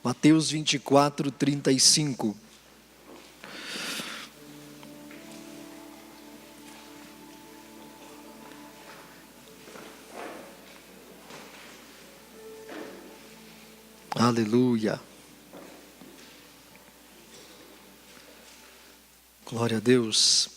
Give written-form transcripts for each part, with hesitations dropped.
Mateus 24, 35. Aleluia. Glória a Deus.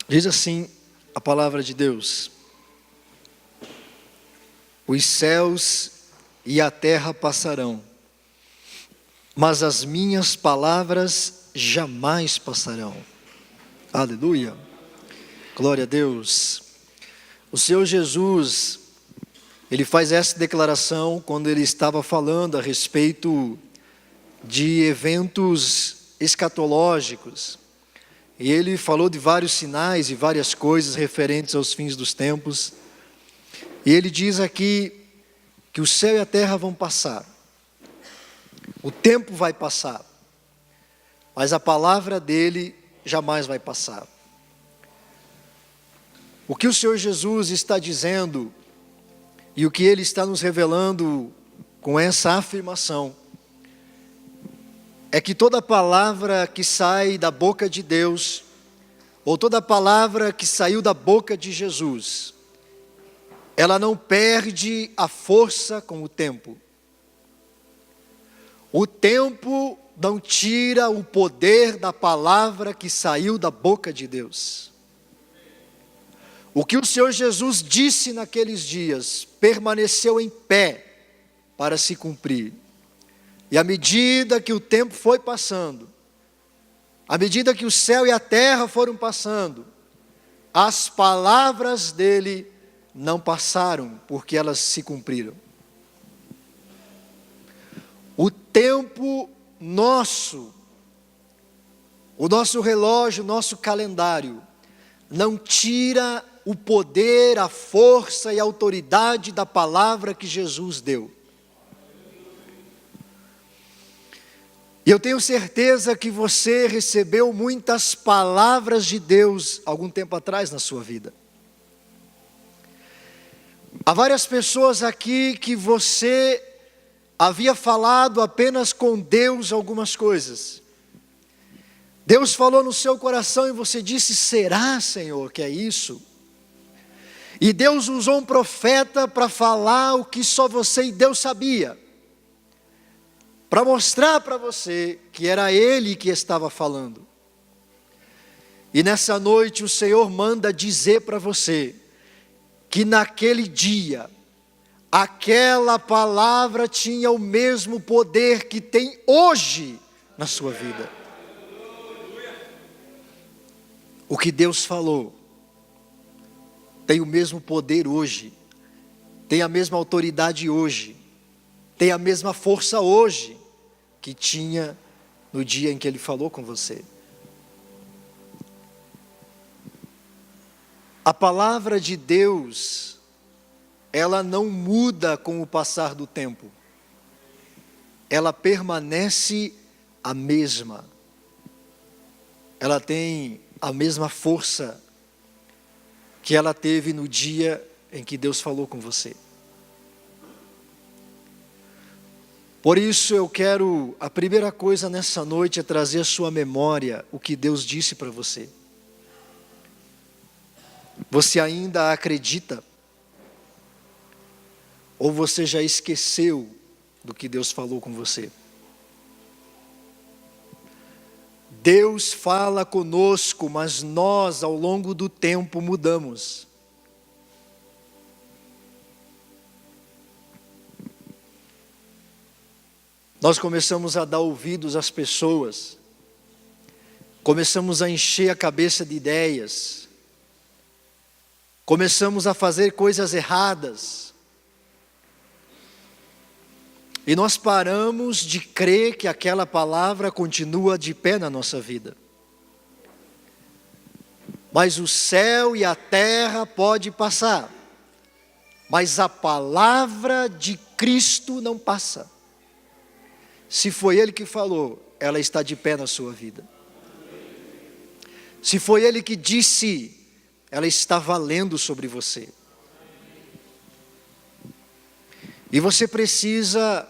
Diz assim a palavra de Deus: os céus e a terra passarão, mas as minhas palavras jamais passarão. Aleluia. Glória a Deus. O Senhor Jesus, Ele faz essa declaração quando Ele estava falando a respeito de eventos escatológicos. E Ele falou de vários sinais e várias coisas referentes aos fins dos tempos. E Ele diz aqui que o céu e a terra vão passar. O tempo vai passar. Mas a palavra dEle jamais vai passar. O que o Senhor Jesus está dizendo e o que Ele está nos revelando com essa afirmação é que toda palavra que sai da boca de Deus, ou toda palavra que saiu da boca de Jesus, ela não perde a força com o tempo. O tempo não tira o poder da palavra que saiu da boca de Deus. O que o Senhor Jesus disse naqueles dias permaneceu em pé para se cumprir. E à medida que o tempo foi passando, à medida que o céu e a terra foram passando, as palavras dele não passaram, porque elas se cumpriram. O tempo nosso, o nosso relógio, o nosso calendário, não tira o poder, a força e a autoridade da palavra que Jesus deu. E eu tenho certeza que você recebeu muitas palavras de Deus algum tempo atrás na sua vida. Há várias pessoas aqui que você havia falado apenas com Deus algumas coisas. Deus falou no seu coração e você disse: será, Senhor, que é isso? E Deus usou um profeta para falar o que só você e Deus sabia, para mostrar para você que era Ele que estava falando. E nessa noite o Senhor manda dizer para você que naquele dia, aquela palavra tinha o mesmo poder que tem hoje na sua vida. O que Deus falou tem o mesmo poder hoje, tem a mesma autoridade hoje, tem a mesma força hoje que tinha no dia em que Ele falou com você. A palavra de Deus, ela não muda com o passar do tempo. Ela permanece a mesma. Ela tem a mesma força que ela teve no dia em que Deus falou com você. Por isso eu quero, a primeira coisa nessa noite é trazer à sua memória o que Deus disse para você. Você ainda acredita? Ou você já esqueceu do que Deus falou com você? Deus fala conosco, mas nós ao longo do tempo mudamos. Nós começamos a dar ouvidos às pessoas, começamos a encher a cabeça de ideias, começamos a fazer coisas erradas, e nós paramos de crer que aquela palavra continua de pé na nossa vida. Mas o céu e a terra pode passar, mas a palavra de Cristo não passa. Se foi Ele que falou, ela está de pé na sua vida. Se foi Ele que disse, ela está valendo sobre você. E você precisa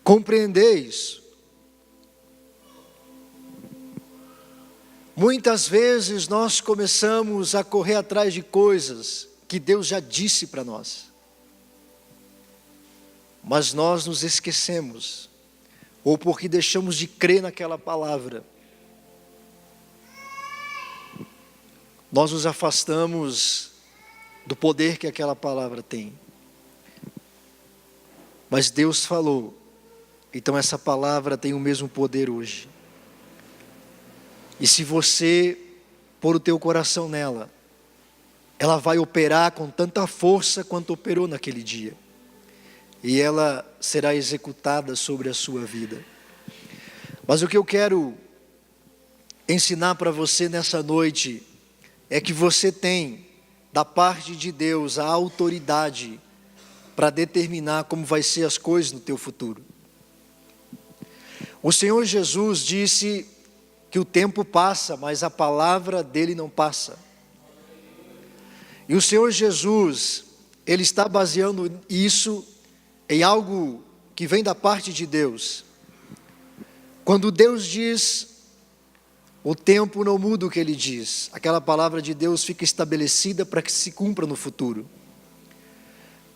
compreender isso. Muitas vezes nós começamos a correr atrás de coisas que Deus já disse para nós. Mas nós nos esquecemos, ou porque deixamos de crer naquela palavra. Nós nos afastamos do poder que aquela palavra tem. Mas Deus falou, então essa palavra tem o mesmo poder hoje. E se você pôr o teu coração nela, ela vai operar com tanta força quanto operou naquele dia. E ela será executada sobre a sua vida. Mas o que eu quero ensinar para você nessa noite é que você tem, da parte de Deus, a autoridade para determinar como vai ser as coisas no teu futuro. O Senhor Jesus disse que o tempo passa, mas a palavra dele não passa. E o Senhor Jesus, ele está baseando isso em algo que vem da parte de Deus. Quando Deus diz, o tempo não muda o que ele diz. Aquela palavra de Deus fica estabelecida para que se cumpra no futuro.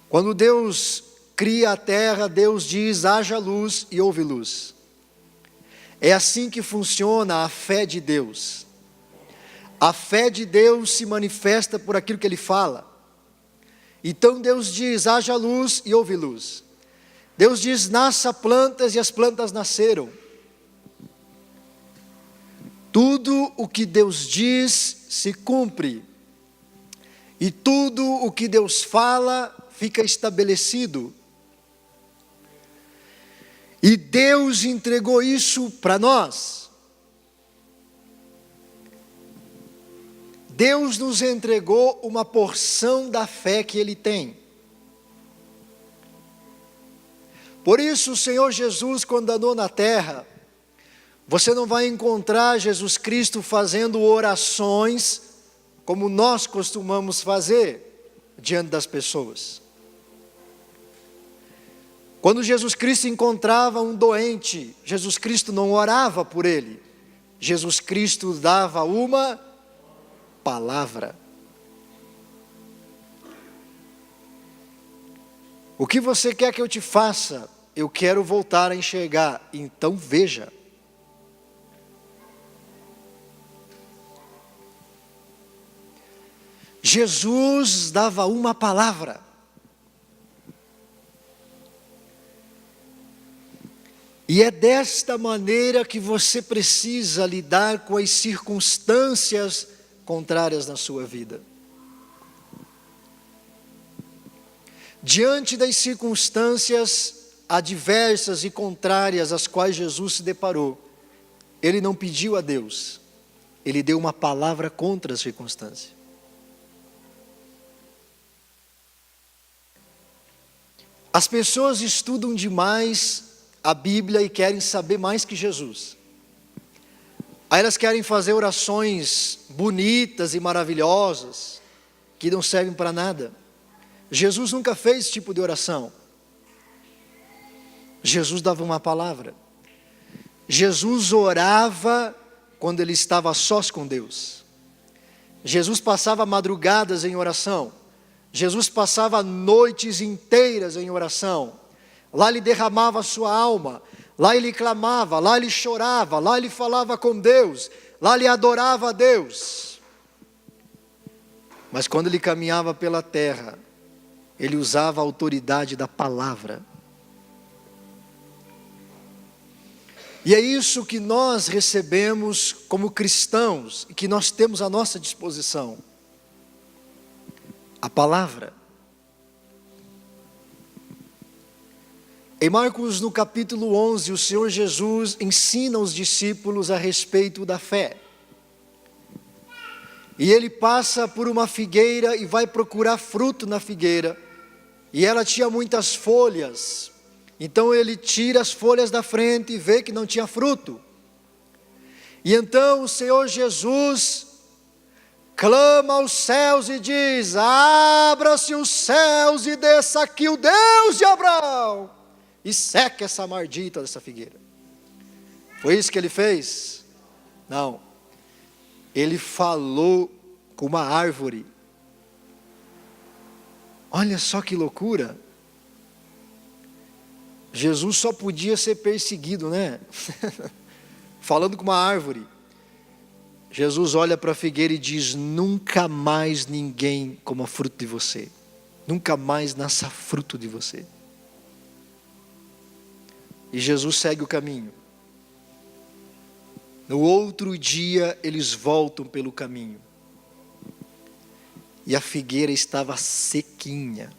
Quando Deus cria a terra, Deus diz, haja luz e houve luz. É assim que funciona a fé de Deus. A fé de Deus se manifesta por aquilo que Ele fala. Então Deus diz, haja luz e houve luz. Deus diz, nasça plantas e as plantas nasceram. Tudo o que Deus diz se cumpre. E tudo o que Deus fala fica estabelecido. E Deus entregou isso para nós. Deus nos entregou uma porção da fé que Ele tem. Por isso o Senhor Jesus, quando andou na terra, você não vai encontrar Jesus Cristo fazendo orações como nós costumamos fazer diante das pessoas. Quando Jesus Cristo encontrava um doente, Jesus Cristo não orava por ele. Jesus Cristo dava uma palavra. O que você quer que eu te faça? Eu quero voltar a enxergar. Então veja. Jesus dava uma palavra. E é desta maneira que você precisa lidar com as circunstâncias contrárias na sua vida. Diante das circunstâncias adversas e contrárias às quais Jesus se deparou, Ele não pediu a Deus, Ele deu uma palavra contra as circunstâncias. As pessoas estudam demais a Bíblia e querem saber mais que Jesus. Aí elas querem fazer orações bonitas e maravilhosas, que não servem para nada. Jesus nunca fez esse tipo de oração. Jesus dava uma palavra. Jesus orava quando ele estava a sós com Deus. Jesus passava madrugadas em oração. Jesus passava noites inteiras em oração. Lá ele derramava a sua alma, lá ele clamava, lá ele chorava, lá ele falava com Deus, lá ele adorava a Deus. Mas quando ele caminhava pela terra, ele usava a autoridade da palavra. E é isso que nós recebemos como cristãos, e que nós temos à nossa disposição. A palavra. Em Marcos, no capítulo 11, o Senhor Jesus ensina os discípulos a respeito da fé. E ele passa por uma figueira e vai procurar fruto na figueira. E ela tinha muitas folhas. Então ele tira as folhas da frente e vê que não tinha fruto. E então o Senhor Jesus clama aos céus e diz: abra-se os céus e desça aqui o Deus de Abraão, e seca essa maldita dessa figueira. Foi isso que ele fez? Não. Ele falou com uma árvore. Olha só que loucura. Jesus só podia ser perseguido, né? Falando com uma árvore. Jesus olha para a figueira e diz: nunca mais ninguém coma fruto de você. Nunca mais nasça fruto de você. E Jesus segue o caminho. No outro dia, eles voltam pelo caminho. E a figueira estava sequinha.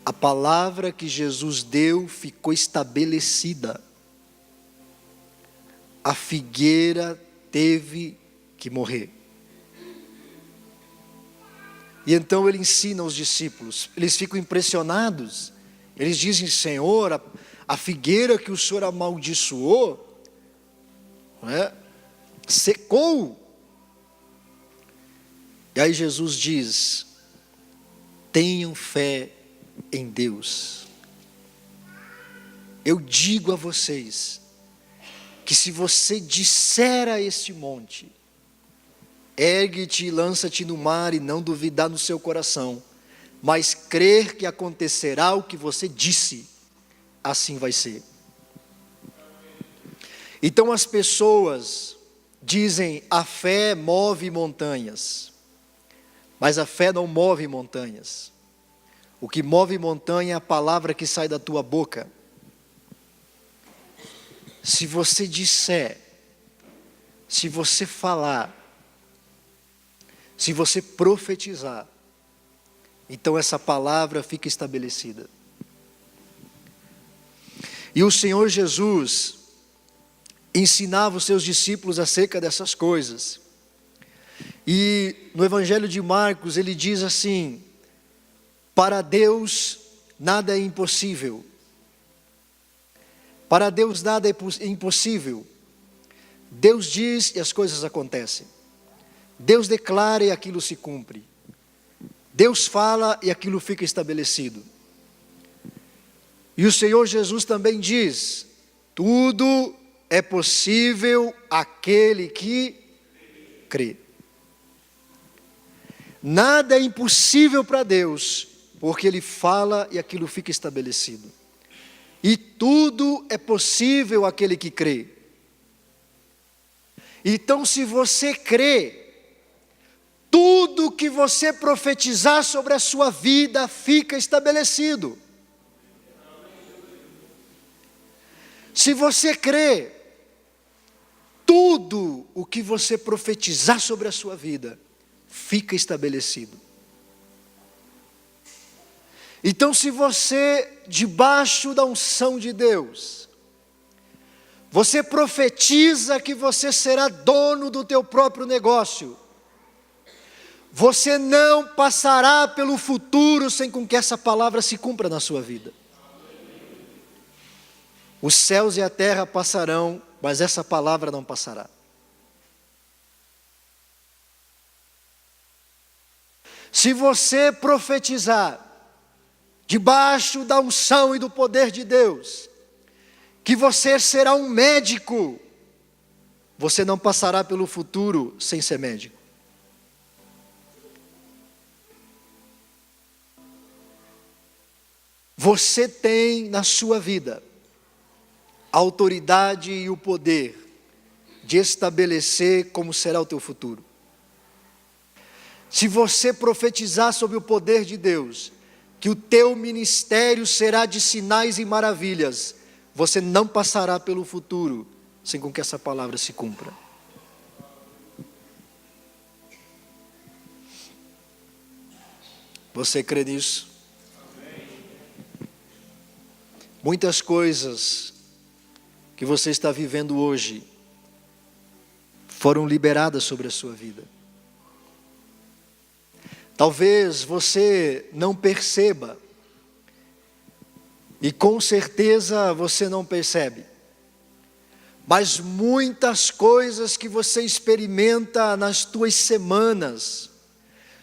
A palavra que Jesus deu ficou estabelecida. A figueira teve que morrer. E então ele ensina aos discípulos. Eles ficam impressionados. Eles dizem: Senhor, a figueira que o Senhor amaldiçoou, secou. E aí Jesus diz: tenham fé em Deus. Eu digo a vocês, que se você disser a este monte: ergue-te e lança-te no mar, e não duvidar no seu coração, mas crer que acontecerá o que você disse, assim vai ser. Então as pessoas dizem: a fé move montanhas. Mas a fé não move montanhas. O que move montanha é a palavra que sai da tua boca. Se você disser, se você falar, se você profetizar, então essa palavra fica estabelecida. E o Senhor Jesus ensinava os seus discípulos acerca dessas coisas. E no Evangelho de Marcos ele diz assim: para Deus nada é impossível. Para Deus nada é impossível. Deus diz e as coisas acontecem. Deus declara e aquilo se cumpre. Deus fala e aquilo fica estabelecido. E o Senhor Jesus também diz: tudo é possível àquele que crê. Nada é impossível para Deus, porque Ele fala e aquilo fica estabelecido. E tudo é possível àquele que crê. Então, se você crê, tudo que você profetizar sobre a sua vida fica estabelecido. Se você crê, tudo o que você profetizar sobre a sua vida fica estabelecido. Então, se você, debaixo da unção de Deus, você profetiza que você será dono do teu próprio negócio, você não passará pelo futuro sem com que essa palavra se cumpra na sua vida. Os céus e a terra passarão, mas essa palavra não passará. Se você profetizar, debaixo da unção e do poder de Deus, que você será um médico, você não passará pelo futuro sem ser médico. Você tem na sua vida a autoridade e o poder de estabelecer como será o teu futuro. Se você profetizar sobre o poder de Deus, que o teu ministério será de sinais e maravilhas, você não passará pelo futuro sem com que essa palavra se cumpra. Você crê nisso? Muitas coisas que você está vivendo hoje foram liberadas sobre a sua vida. Talvez você não perceba, e com certeza você não percebe, Mas muitas coisas que você experimenta nas tuas semanas,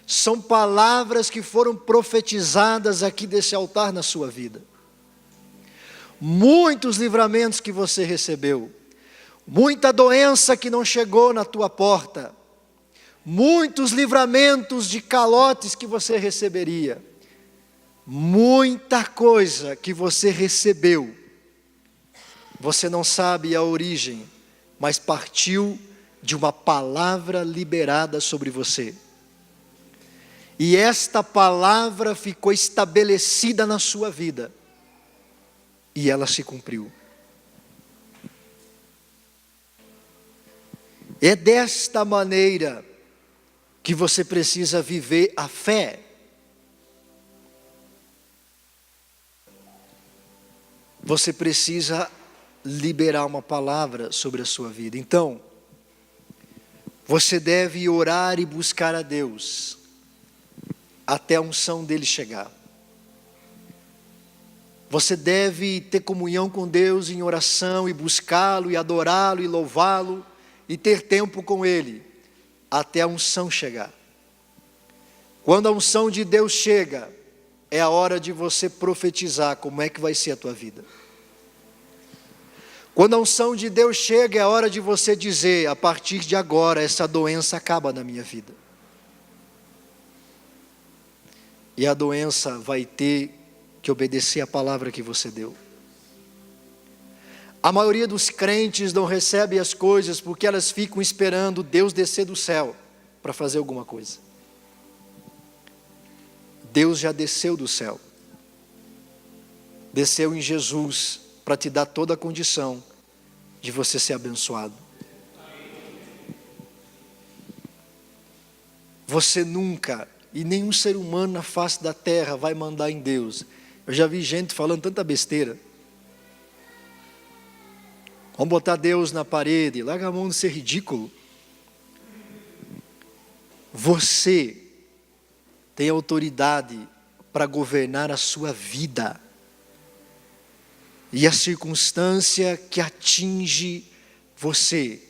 são palavras que foram profetizadas aqui desse altar na sua vida. Muitos livramentos que você recebeu, muita doença que não chegou na tua porta, muitos livramentos de calotes que você receberia, muita coisa que você recebeu, você não sabe a origem, mas partiu de uma palavra liberada sobre você. E esta palavra ficou estabelecida na sua vida. E ela se cumpriu. É desta maneira que você precisa viver a fé. Você precisa liberar uma palavra sobre a sua vida. Então, você deve orar e buscar a Deus até a unção dele chegar. Você deve ter comunhão com Deus em oração e buscá-lo e adorá-lo e louvá-lo e ter tempo com ele até a unção chegar. Quando a unção de Deus chega, é a hora de você profetizar como é que vai ser a tua vida. Quando a unção de Deus chega, é a hora de você dizer: a partir de agora essa doença acaba na minha vida. E a doença vai ter que obedecer a palavra que você deu. A maioria dos crentes não recebe as coisas porque elas ficam esperando Deus descer do céu para fazer alguma coisa. Deus já desceu do céu. Desceu em Jesus para te dar toda a condição de você ser abençoado. Você nunca, e nenhum ser humano na face da terra vai mandar em Deus. Eu já vi gente falando tanta besteira. Vamos botar Deus na parede, larga a mão de ser ridículo. Você tem autoridade para governar a sua vida. E a circunstância que atinge você,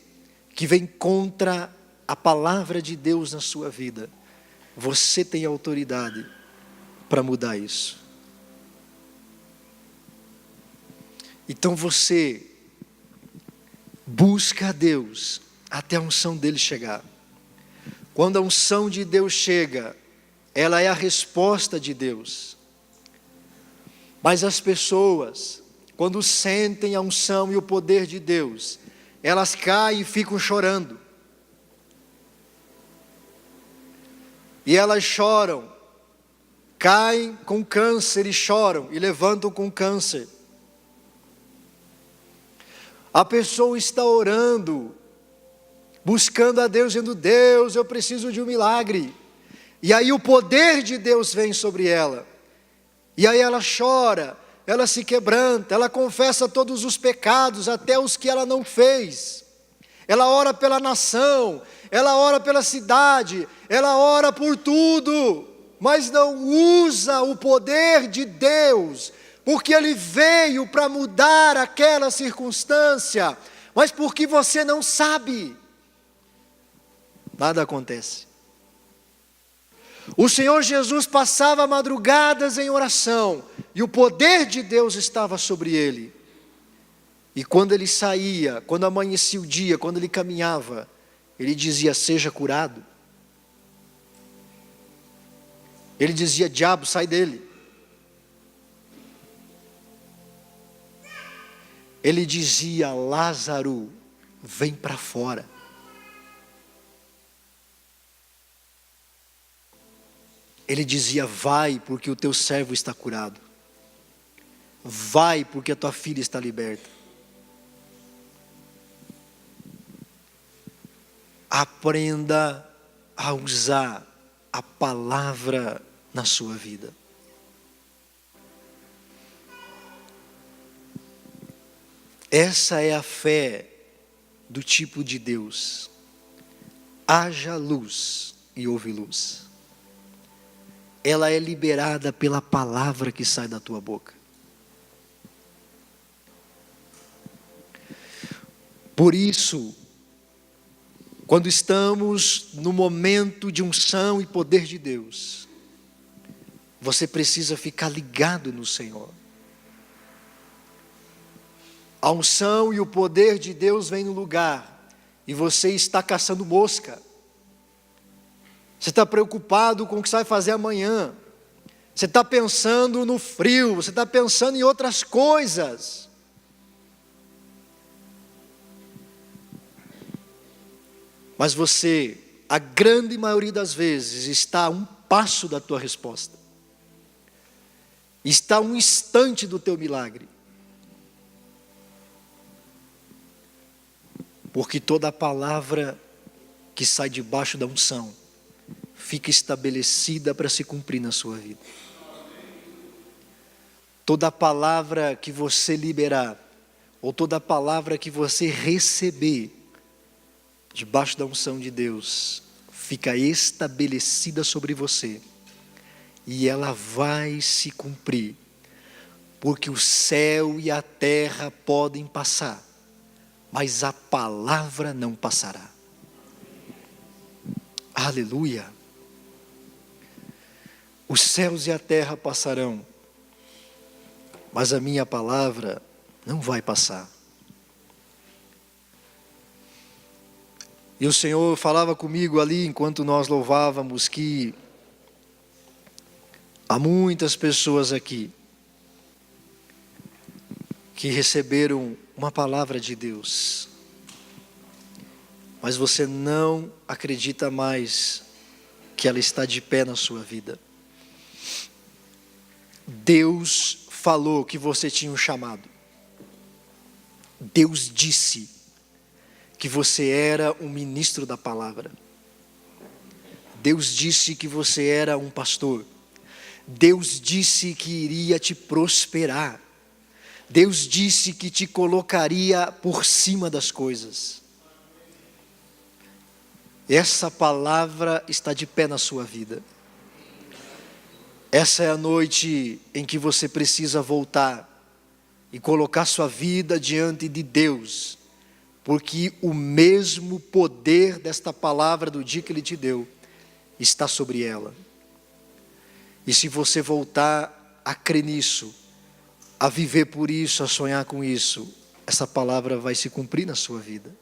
que vem contra a palavra de Deus na sua vida, você tem autoridade para mudar isso. Então você busca a Deus até a unção dele chegar. Quando a unção de Deus chega, ela é a resposta de Deus. Mas as pessoas, quando sentem a unção e o poder de Deus, elas caem e ficam chorando. E elas choram, caem com câncer e choram, e levantam com câncer. A pessoa está orando, buscando a Deus, dizendo: Deus, eu preciso de um milagre. E aí o poder de Deus vem sobre ela. E aí ela chora, ela se quebranta, ela confessa todos os pecados, até os que ela não fez. Ela ora pela nação, ela ora pela cidade, ela ora por tudo, mas não usa o poder de Deus, porque Ele veio para mudar aquela circunstância, mas porque você não sabe, nada acontece. O Senhor Jesus passava madrugadas em oração, e o poder de Deus estava sobre Ele. E quando Ele saía, quando amanhecia o dia, quando Ele caminhava, Ele dizia: seja curado. Ele dizia: diabo, sai dele. Ele dizia: Lázaro, vem para fora. Ele dizia: vai, porque o teu servo está curado. Vai, porque a tua filha está liberta. Aprenda a usar a palavra na sua vida. Essa é a fé do tipo de Deus. Haja luz e houve luz. Ela é liberada pela palavra que sai da tua boca. Por isso, quando estamos no momento de unção e poder de Deus, você precisa ficar ligado no Senhor. A unção e o poder de Deus vem no lugar, e você está caçando mosca. Você está preocupado com o que você vai fazer amanhã. Você está pensando no frio, você está pensando em outras coisas. Mas você, a grande maioria das vezes, está a um passo da tua resposta. Está a um instante do teu milagre. Porque toda palavra que sai debaixo da unção fica estabelecida para se cumprir na sua vida. Toda palavra que você liberar, ou toda palavra que você receber, debaixo da unção de Deus, fica estabelecida sobre você, e ela vai se cumprir, porque o céu e a terra podem passar, mas a palavra não passará. Aleluia! Os céus e a terra passarão, mas a minha palavra não vai passar. E o Senhor falava comigo ali, enquanto nós louvávamos, que há muitas pessoas aqui que receberam uma palavra de Deus, mas você não acredita mais que ela está de pé na sua vida. Deus falou que você tinha um chamado. Deus disse que você era um ministro da palavra. Deus disse que você era um pastor. Deus disse que iria te prosperar. Deus disse que te colocaria por cima das coisas. Essa palavra está de pé na sua vida. Essa é a noite em que você precisa voltar e colocar sua vida diante de Deus, porque o mesmo poder desta palavra do dia que Ele te deu está sobre ela. E se você voltar a crer nisso, a viver por isso, a sonhar com isso, essa palavra vai se cumprir na sua vida.